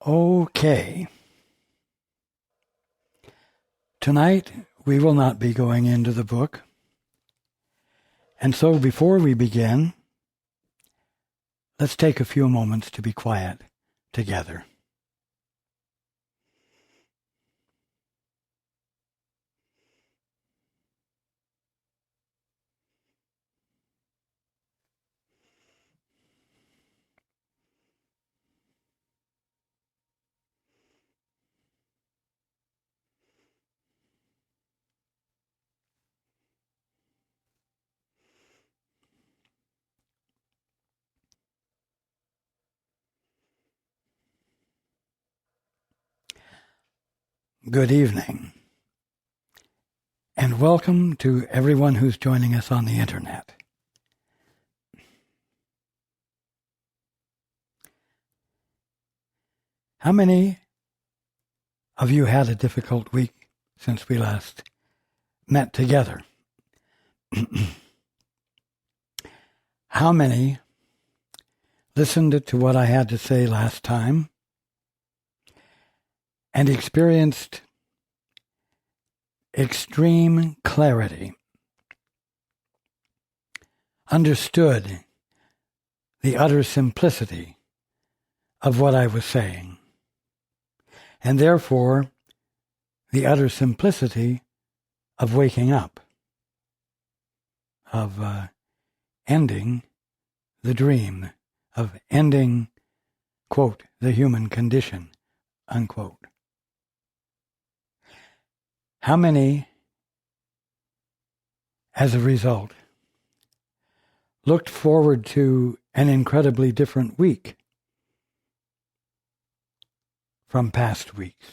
Okay. Tonight, we will not be going into the book. And so before we begin, let's take a few moments to be quiet together. Good evening, and welcome to everyone who's joining us on the internet. How many of you had a difficult week since we last met together? How many listened to what I had to say last time and experienced extreme clarity, understood the utter simplicity of what I was saying, and therefore the utter simplicity of waking up, of ending the dream, of ending, quote, the human condition, unquote. How many, as a result, looked forward to an incredibly different week from past weeks,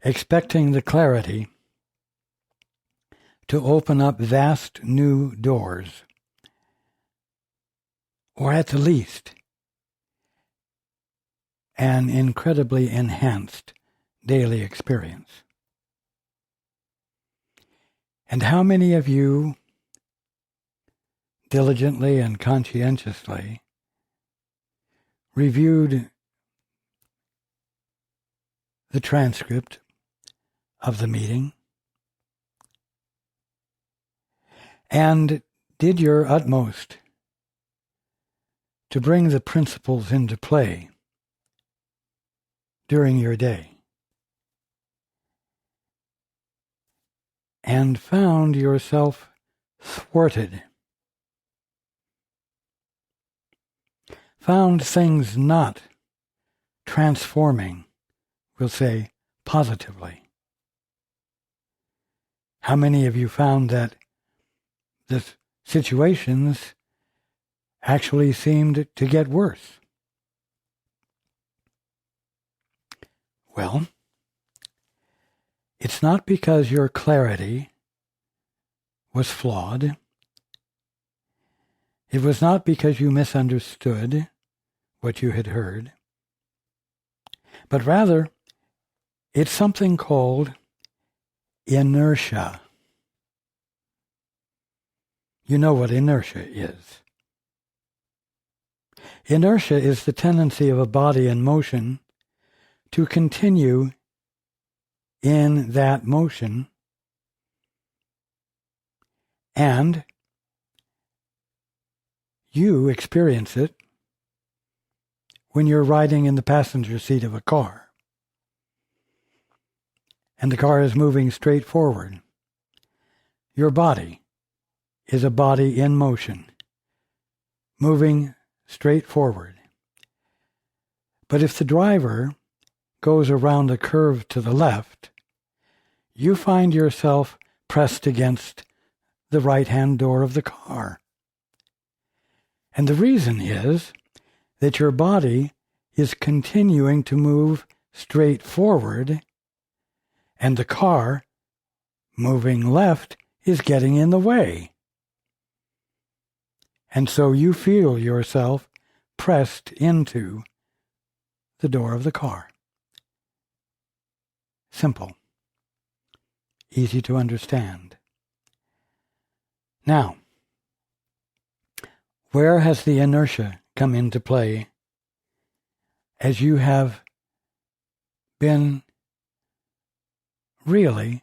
expecting the clarity to open up vast new doors, or at the least, an incredibly enhanced daily experience? And how many of you diligently and conscientiously reviewed the transcript of the meeting and did your utmost to bring the principles into play during your day, and found yourself thwarted, found things not transforming, we'll say, positively? How many of you found that the situations actually seemed to get worse? Well, it's not because your clarity was flawed. It was not because you misunderstood what you had heard, but rather it's something called inertia. You know what inertia is. Inertia is the tendency of a body in motion to continue in that motion, and you experience it when you're riding in the passenger seat of a car, and the car is moving straight forward. Your body is a body in motion, moving straight forward. But if the driver goes around a curve to the left, you find yourself pressed against the right-hand door of the car. And the reason is that your body is continuing to move straight forward, and the car, moving left, is getting in the way. And so you feel yourself pressed into the door of the car. Simple. Easy to understand. Now, where has the inertia come into play as you have been really,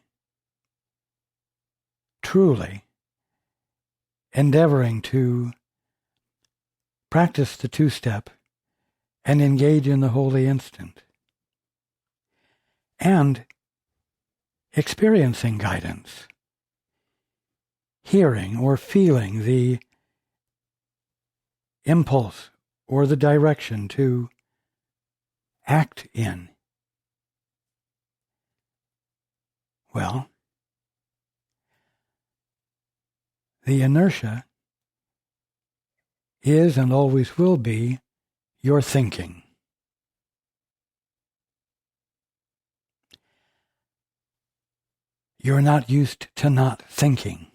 truly endeavoring to practice the two-step and engage in the holy instant, and experiencing guidance, hearing or feeling the impulse or the direction to act in. Well, the inertia is and always will be your thinking. You're not used to not thinking.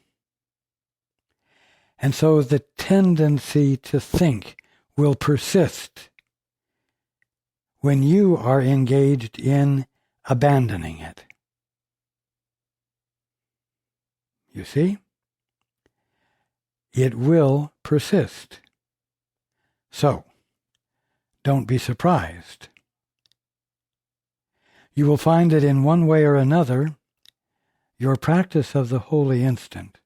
And so the tendency to think will persist when you are engaged in abandoning it. You see? It will persist. So, don't be surprised. You will find that in one way or another, your practice of the holy instant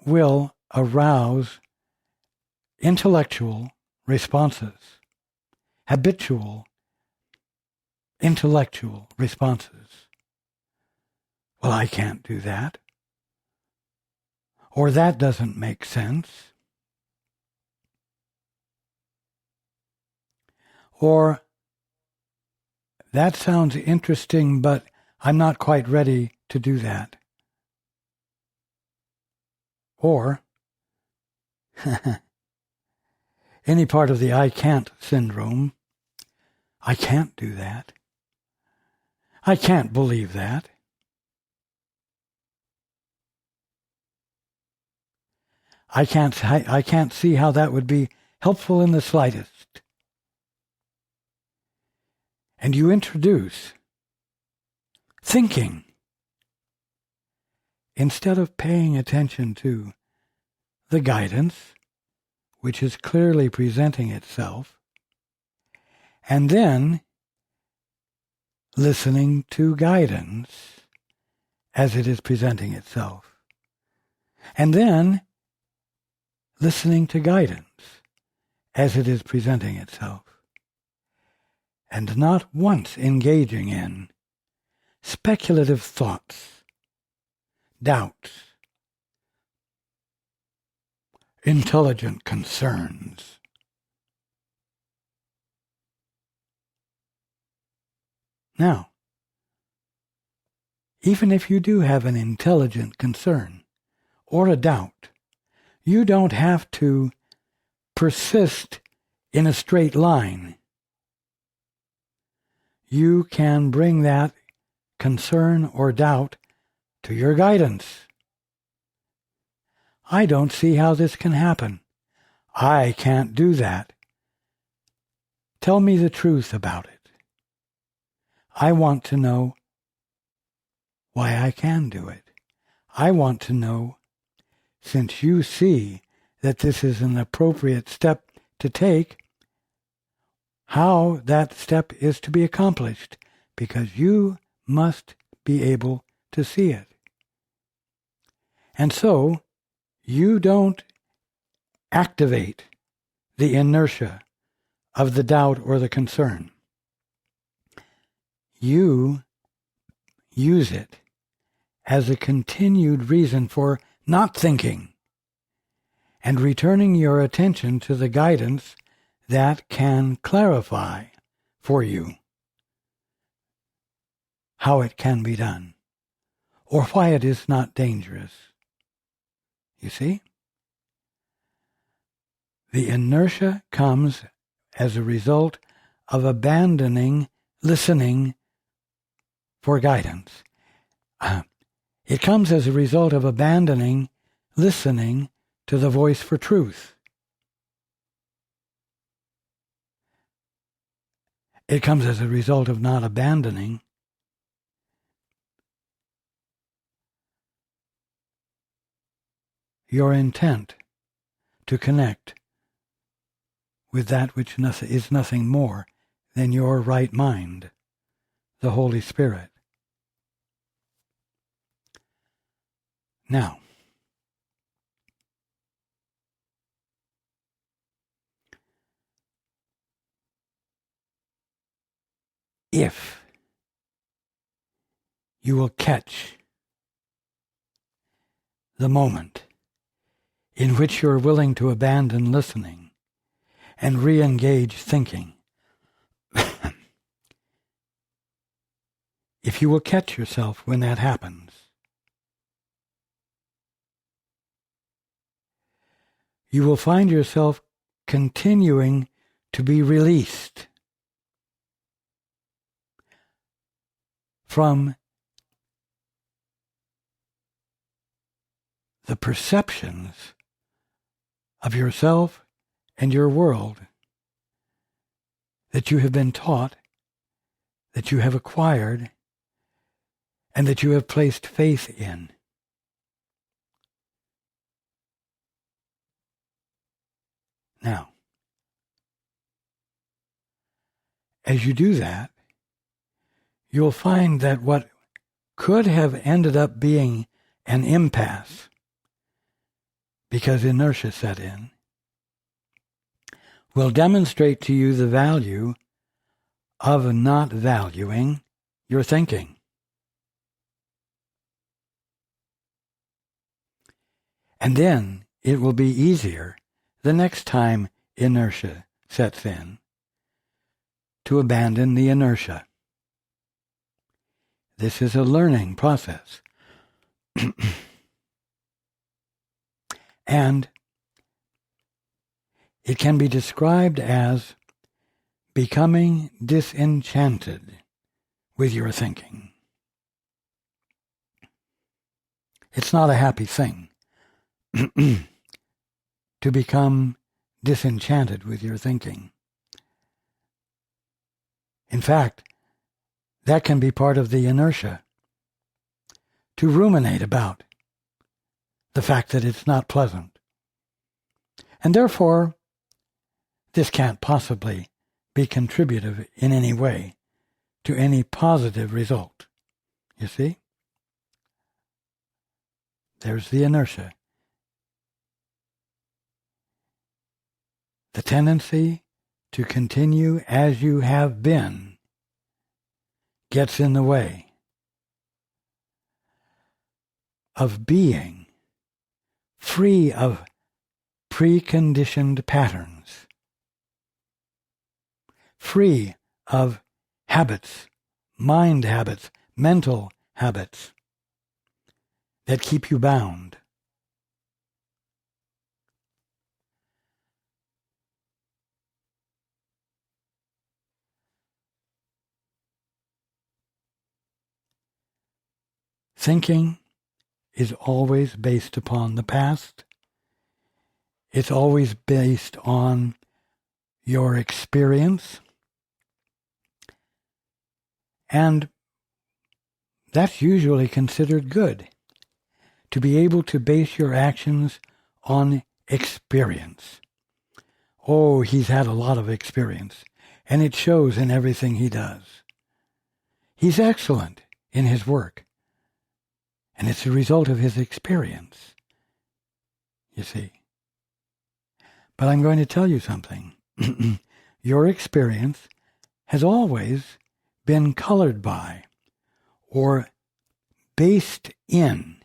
will arouse intellectual responses, habitual intellectual responses. Well, I can't do that. Or that doesn't make sense. Or that sounds interesting, but I'm not quite ready to do that. Or any part of the I can't syndrome. I can't do that. I can't believe that. I can't see how that would be helpful in the slightest. And you introduce thinking instead of paying attention to the guidance, which is clearly presenting itself, and then listening to guidance as it is presenting itself, and then listening to guidance as it is presenting itself, and not once engaging in speculative thoughts, doubts, intelligent concerns. Now, even if you do have an intelligent concern or a doubt, you don't have to persist in a straight line. You can bring that concern or doubt to your guidance. I don't see how this can happen. I can't do that. Tell me the truth about it. I want to know why I can do it. I want to know, since you see that this is an appropriate step to take, how that step is to be accomplished, because you must be able to see it. And so, you don't activate the inertia of the doubt or the concern. You use it as a continued reason for not thinking and returning your attention to the guidance that can clarify for you how it can be done or why it is not dangerous. You see? The inertia comes as a result of abandoning listening for guidance. It comes as a result of abandoning listening to the voice for truth. It comes as a result of not abandoning your intent to connect with that which is nothing more than your right mind, the Holy Spirit. Now, if you will catch the moment in which you're willing to abandon listening and re-engage thinking, if you will catch yourself when that happens, you will find yourself continuing to be released from the perceptions of yourself and your world that you have been taught, that you have acquired, and that you have placed faith in. Now, as you do that, you'll find that what could have ended up being an impasse, because inertia set in, will demonstrate to you the value of not valuing your thinking. And then it will be easier the next time inertia sets in to abandon the inertia. This is a learning process. And it can be described as becoming disenchanted with your thinking. It's not a happy thing to become disenchanted with your thinking. In fact, that can be part of the inertia, to ruminate about the fact that it's not pleasant. And therefore, this can't possibly be contributive in any way to any positive result. You see? There's the inertia. The tendency to continue as you have been gets in the way of being free of preconditioned patterns, free of habits, mind habits, mental habits that keep you bound. Thinking is always based upon the past. It's always based on your experience. And that's usually considered good, to be able to base your actions on experience. Oh, he's had a lot of experience, and it shows in everything he does. He's excellent in his work, and it's a result of his experience, you see. But I'm going to tell you something. Your experience has always been colored by or based in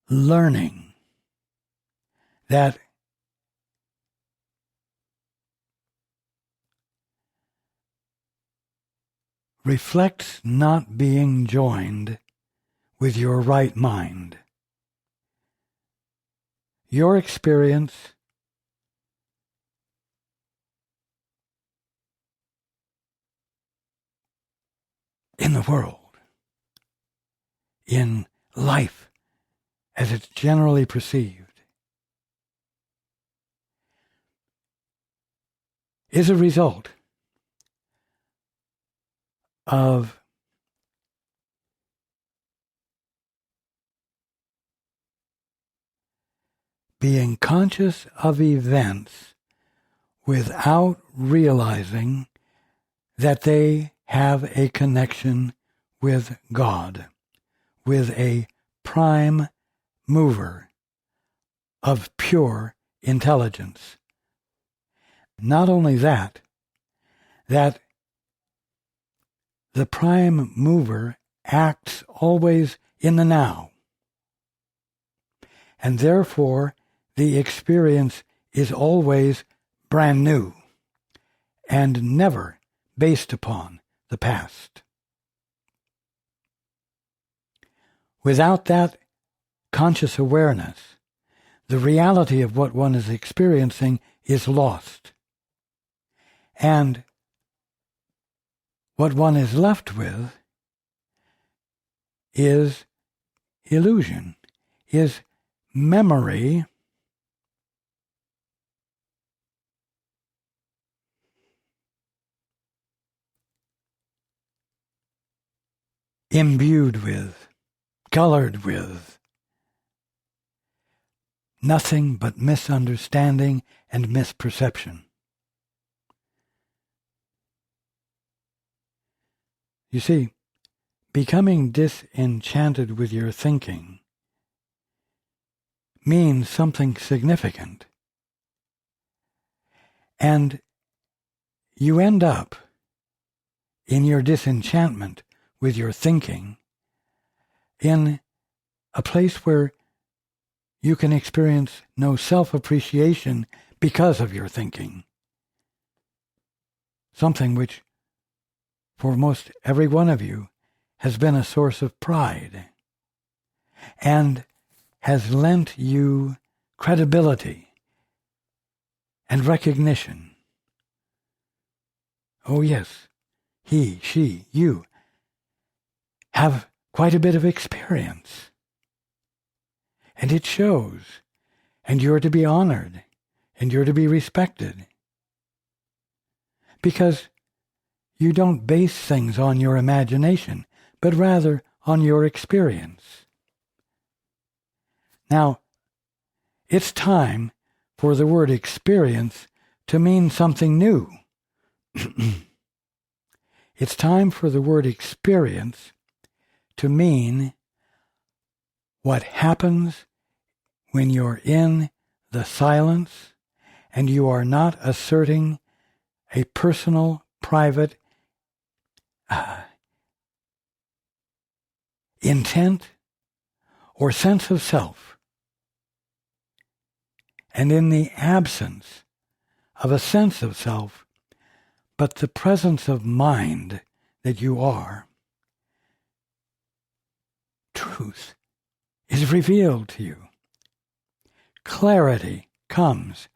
learning that reflects not being joined with your right mind. Your experience in the world, in life as it's generally perceived, is a result of being conscious of events without realizing that they have a connection with God, with a prime mover of pure intelligence. Not only that the prime mover acts always in the now, and therefore the experience is always brand new and never based upon the past. Without that conscious awareness, the reality of what one is experiencing is lost. And what one is left with is illusion, is memory imbued with, colored with nothing but misunderstanding and misperception. You see, becoming disenchanted with your thinking means something significant. And you end up, in your disenchantment with your thinking, in a place where you can experience no self-appreciation because of your thinking. Something which, for most every one of you, has been a source of pride and has lent you credibility and recognition. Oh yes, he, she, you have quite a bit of experience. And it shows, and you're to be honored, and you're to be respected. Because you don't base things on your imagination, but rather on your experience. Now, it's time for the word experience to mean something new. It's time for the word experience to mean what happens when you're in the silence and you are not asserting a personal, private intent or sense of self. And in the absence of a sense of self, but the presence of mind that you are, truth is revealed to you. Clarity comes.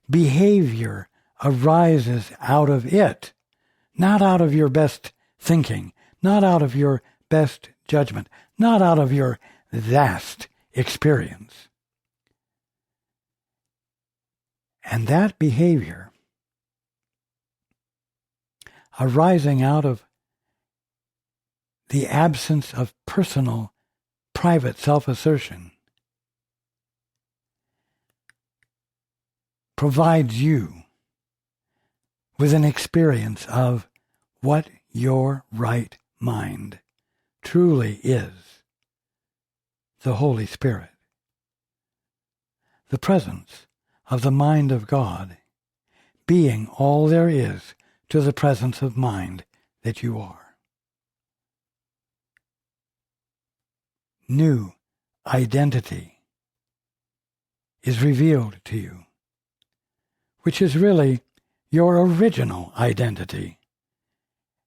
Behavior arises out of it, not out of your best thinking, not out of your best judgment, not out of your vast experience. And that behavior arising out of the absence of personal, private self-assertion provides you with an experience of what your right mind truly is, the Holy Spirit, the presence of the mind of God, being all there is to the presence of mind that you are. New identity is revealed to you, which is really your original identity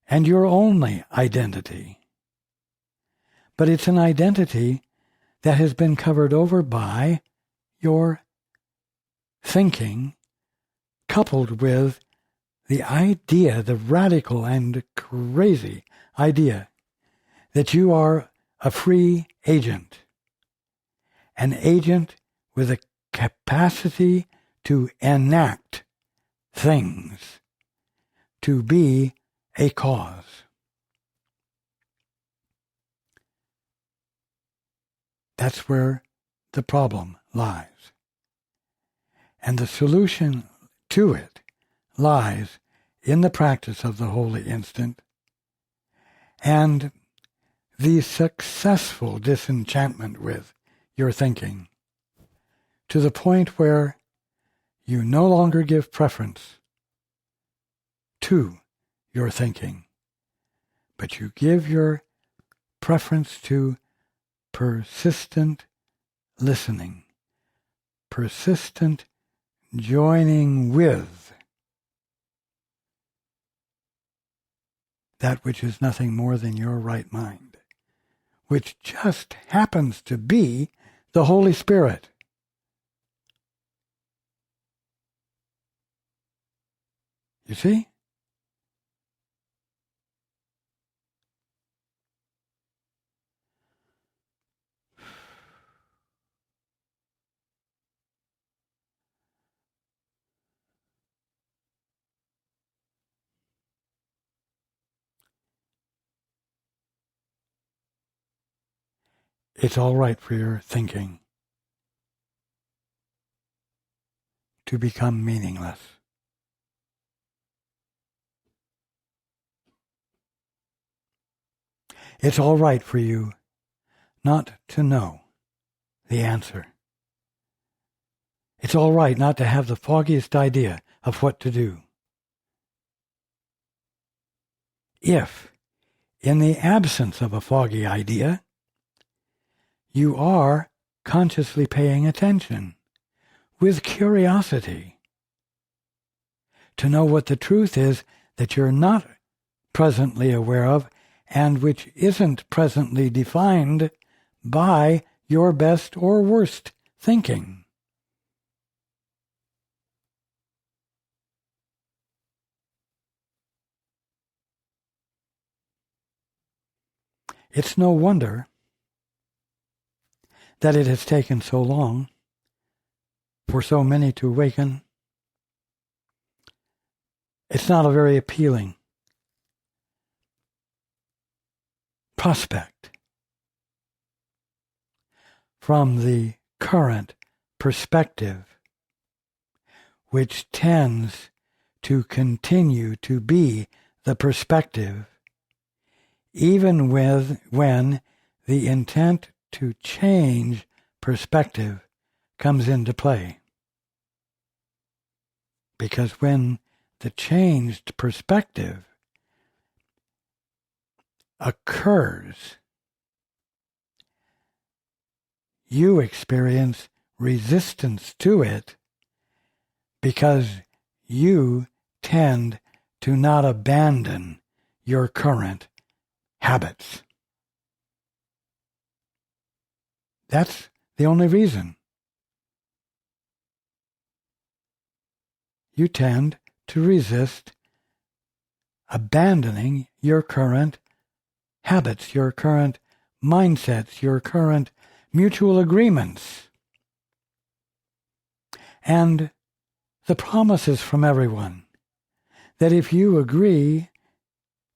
and your only identity. But it's an identity that has been covered over by your thinking, coupled with the idea, the radical and crazy idea, that you are a free agent, an agent with a capacity to enact things, to be a cause. That's where the problem lies. And the solution to it lies in the practice of the holy instant and the successful disenchantment with your thinking, to the point where you no longer give preference to your thinking, but you give your preference to persistent listening, persistent joining with that which is nothing more than your right mind, which just happens to be the Holy Spirit. You see? It's all right for your thinking to become meaningless. It's all right for you not to know the answer. It's all right not to have the foggiest idea of what to do. If, in the absence of a foggy idea, you are consciously paying attention with curiosity to know what the truth is that you're not presently aware of and which isn't presently defined by your best or worst thinking. It's no wonder that it has taken so long for so many to awaken. It's not a very appealing prospect from the current perspective, which tends to continue to be the perspective even when the intent to change perspective comes into play. Because when the changed perspective occurs, you experience resistance to it because you tend to not abandon your current habits. That's the only reason. You tend to resist abandoning your current habits, your current mindsets, your current mutual agreements, and the promises from everyone that if you agree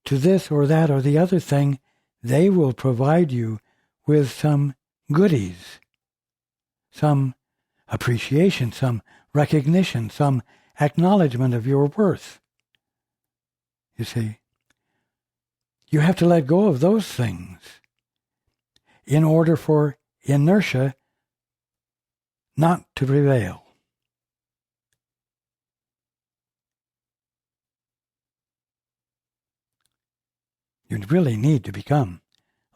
to this or that or the other thing, they will provide you with some goodies, some appreciation, some recognition, some acknowledgement of your worth. You see, you have to let go of those things in order for inertia not to prevail. You really need to become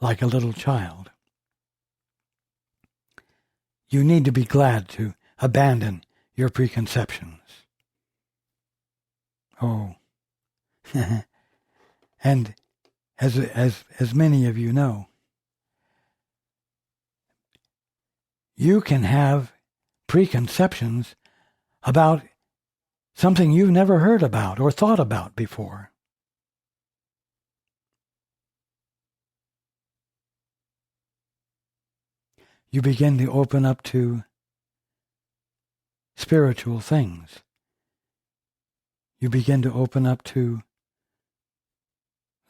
like a little child. You need to be glad to abandon your preconceptions. Oh, and as many of you know, you can have preconceptions about something you've never heard about or thought about before. You begin to open up to spiritual things. You begin to open up to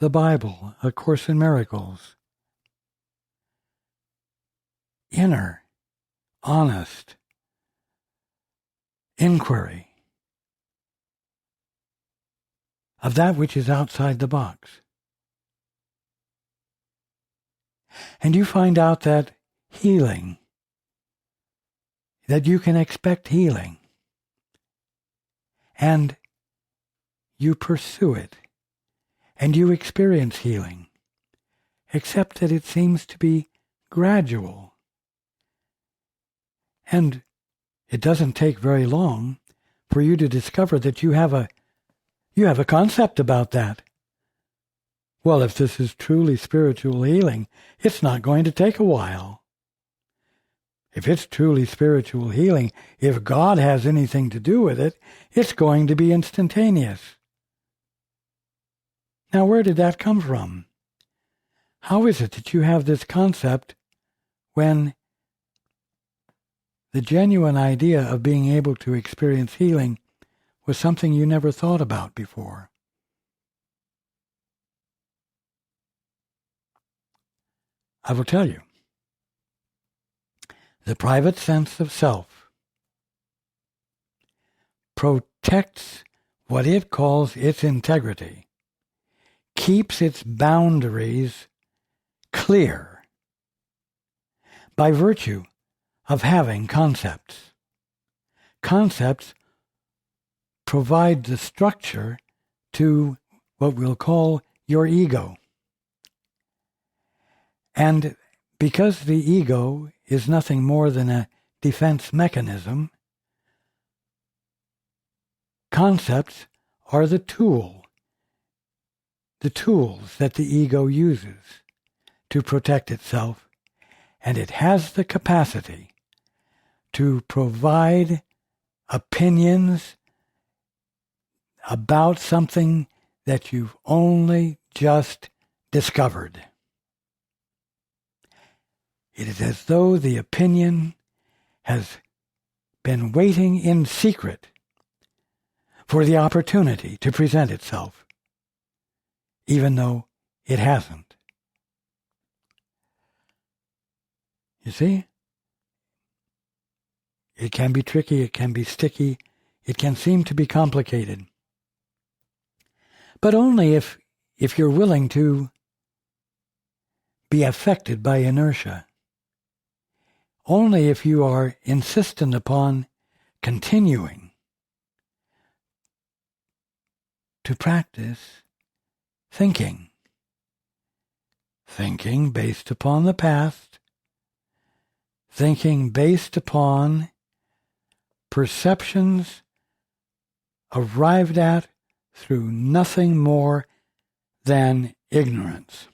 the Bible, A Course in Miracles. Inner, honest, inquiry of that which is outside the box. And you find out that healing, that you can expect healing, and you pursue it, and you experience healing, except that it seems to be gradual. And it doesn't take very long for you to discover that you have a concept about that. Well, if this is truly spiritual healing, it's not going to take a while. If it's truly spiritual healing, if God has anything to do with it, it's going to be instantaneous. Now, where did that come from? How is it that you have this concept when the genuine idea of being able to experience healing was something you never thought about before? I will tell you. The private sense of self protects what it calls its integrity, keeps its boundaries clear by virtue of having concepts. Concepts provide the structure to what we'll call your ego. And because the ego is nothing more than a defense mechanism, concepts are the tools that the ego uses to protect itself, and it has the capacity to provide opinions about something that you've only just discovered. It is as though the opinion has been waiting in secret for the opportunity to present itself, even though it hasn't. You see? It can be tricky, it can be sticky, it can seem to be complicated. But only if you're willing to be affected by inertia. Only if you are insistent upon continuing to practice thinking based upon the past, thinking based upon perceptions arrived at through nothing more than ignorance.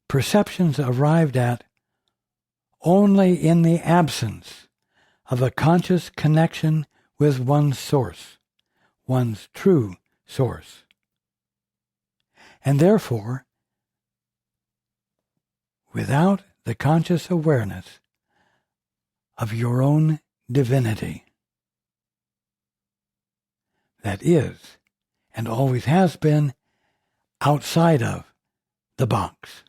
Perceptions arrived at only in the absence of a conscious connection with one's source, one's true source. And therefore, without the conscious awareness of your own divinity, that is, and always has been, outside of the box.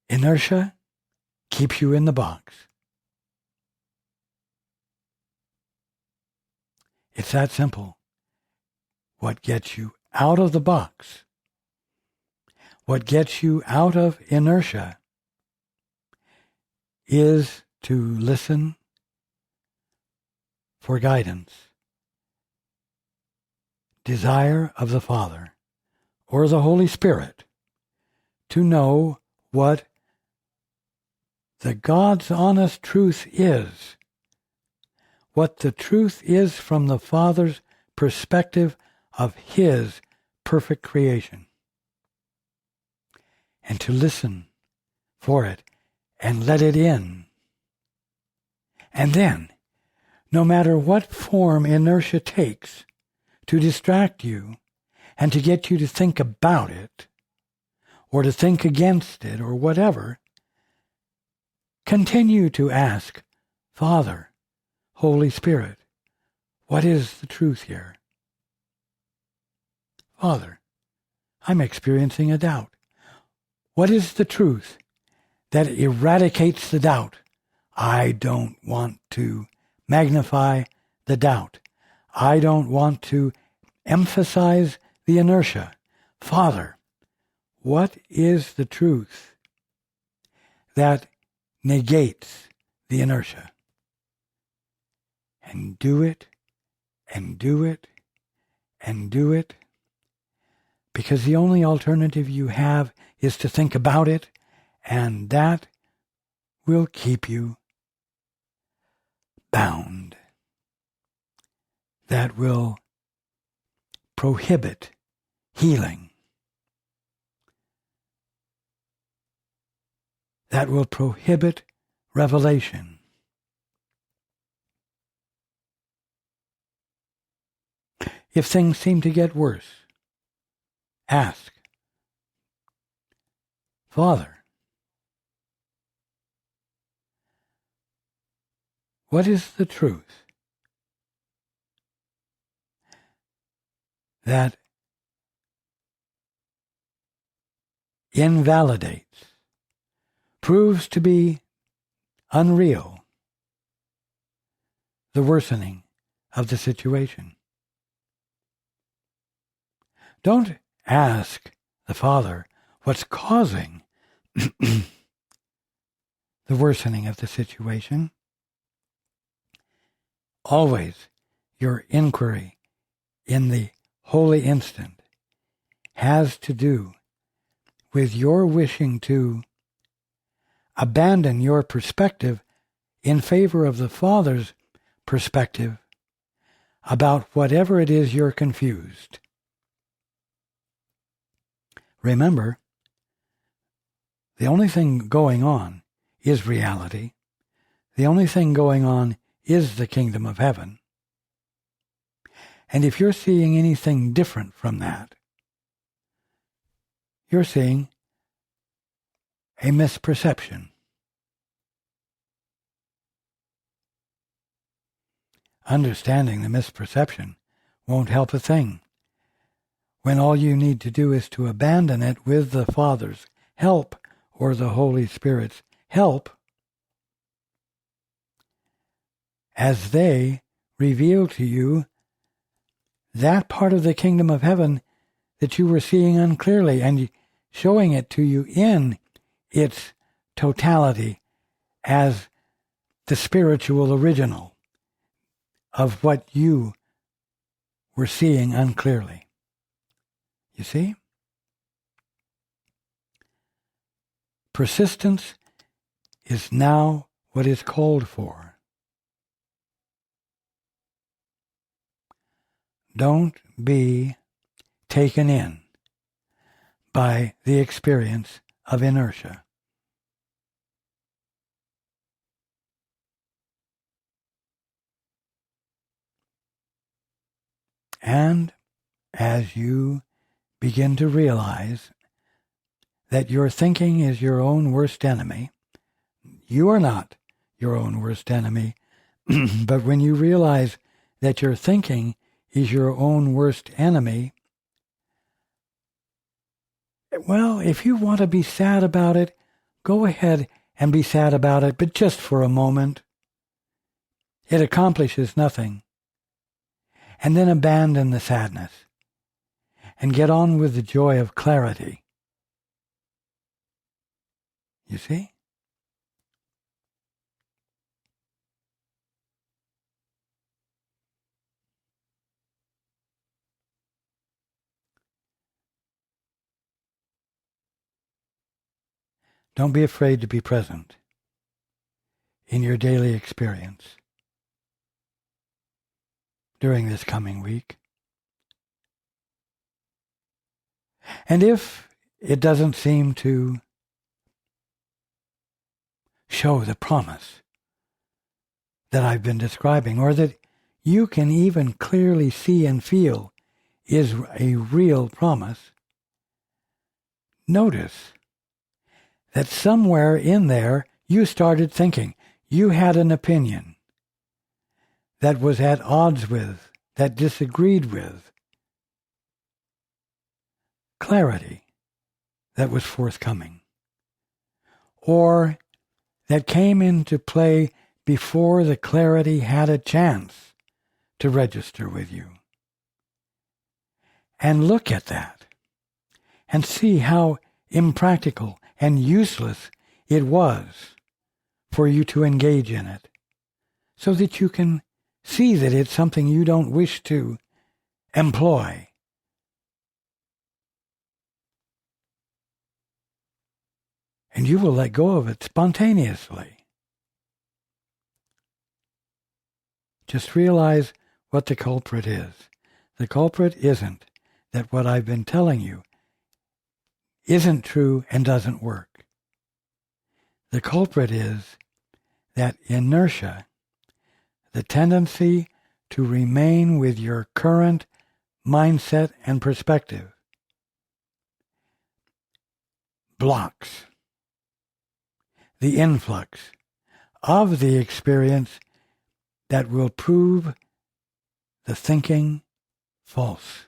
Inertia keeps you in the box. It's that simple. What gets you out of the box, what gets you out of inertia, is to listen for guidance, desire of the Father or the Holy Spirit to know what the God's honest truth is, what the truth is from the Father's perspective of His perfect creation, and to listen for it and let it in. And then, no matter what form inertia takes to distract you and to get you to think about it, or to think against it, or whatever, continue to ask, Father, Holy Spirit, what is the truth here? Father, I'm experiencing a doubt. What is the truth that eradicates the doubt. I don't want to magnify the doubt. I don't want to emphasize the inertia. Father, what is the truth that negates the inertia? And do it, and do it, and do it, because the only alternative you have is to think about it, and that will keep you bound. That will prohibit healing. That will prohibit revelation. If things seem to get worse, ask, Father, what is the truth that invalidates, proves to be unreal, the worsening of the situation? Don't ask the Father what's causing the worsening of the situation. Always your inquiry in the holy instant has to do with your wishing to abandon your perspective in favor of the Father's perspective about whatever it is you're confused. Remember, the only thing going on is reality. The only thing going on is the kingdom of heaven. And if you're seeing anything different from that, you're seeing a misperception. Understanding the misperception won't help a thing, when all you need to do is to abandon it with the Father's help or the Holy Spirit's help as they reveal to you that part of the kingdom of heaven that you were seeing unclearly, and showing it to you in its totality as the spiritual original of what you were seeing unclearly. You see? Persistence is now what is called for. Don't be taken in by the experience of inertia. And as you begin to realize that your thinking is your own worst enemy, you are not your own worst enemy, but when you realize that your thinking is your own worst enemy, well, if you want to be sad about it, go ahead and be sad about it, but just for a moment. It accomplishes nothing. And then abandon the sadness and get on with the joy of clarity. You see? Don't be afraid to be present in your daily experience during this coming week. And if it doesn't seem to show the promise that I've been describing, or that you can even clearly see and feel is a real promise, notice that somewhere in there you started thinking, you had an opinion that was at odds with, that disagreed with clarity that was forthcoming. or that came into play before the clarity had a chance to register with you. And look at that and see how impractical and useless it was for you to engage in it, so that you can see that it's something you don't wish to employ. And you will let go of it spontaneously. Just realize what the culprit is. The culprit isn't that what I've been telling you isn't true and doesn't work. The culprit is that inertia, the tendency to remain with your current mindset and perspective, blocks the influx of the experience that will prove the thinking false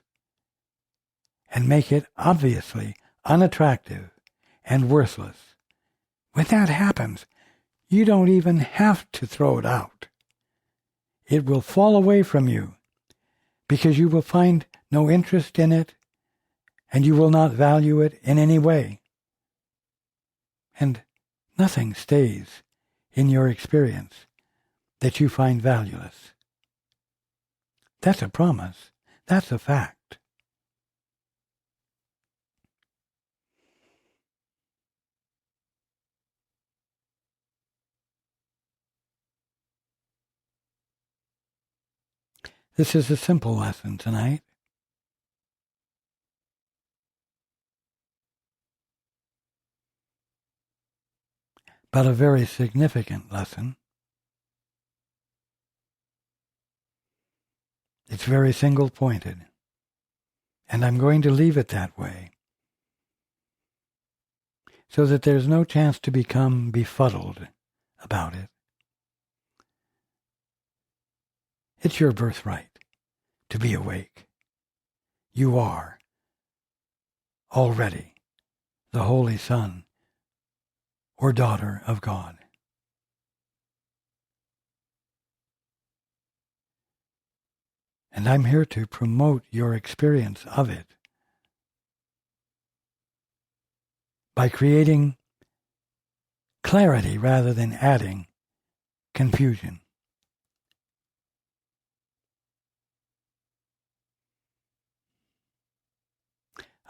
and make it obviously unattractive and worthless. When that happens, you don't even have to throw it out. It will fall away from you because you will find no interest in it and you will not value it in any way. And nothing stays in your experience that you find valueless. That's a promise. That's a fact. This is a simple lesson tonight. But a very significant lesson. It's very single-pointed, and I'm going to leave it that way so that there's no chance to become befuddled about it. It's your birthright to be awake. You are already the Holy Son or daughter of God. And I'm here to promote your experience of it by creating clarity rather than adding confusion.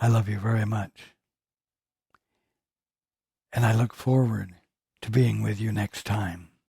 I love you very much. And I look forward to being with you next time.